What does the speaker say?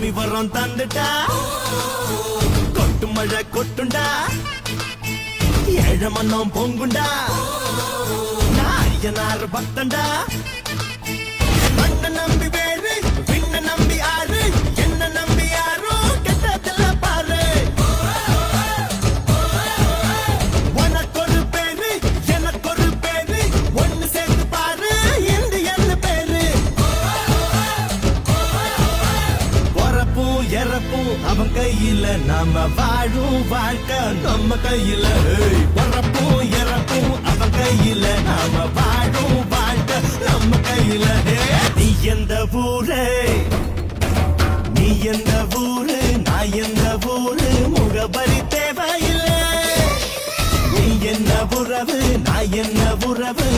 சாமி வரம் தந்துட்டா கொட்டு மழை கொட்டுண்டா ஏழ மன்னம் பொங்குண்டா நான் ஐயனார் பக்தண்டா மண்ண நம்பி வேறு விண்ண நம்பி ஆறு என்ன நம்பி யாரோ கெட்டதில்ல பாரு உனக்கு ஒரு பேரு எனக்கு ஒரு பேரு ஒன்னு சேர்த்து பாரு இந்தியன் பேரு பொறப்பும் இறப்பும் அவன் கையில நாம வாழும் வாழ்க்கை நம்ம கையில பொறப்பும் இறப்பும் அவன் கையில நாம வாழும் வாழ்க்கை நம்ம கையில நீ எந்த ஊரு நீ எந்த ஊரு நான் எந்த ஊரு முகபரி தேவையில்லை நீ என்ன உறவு நான் என்ன உறவு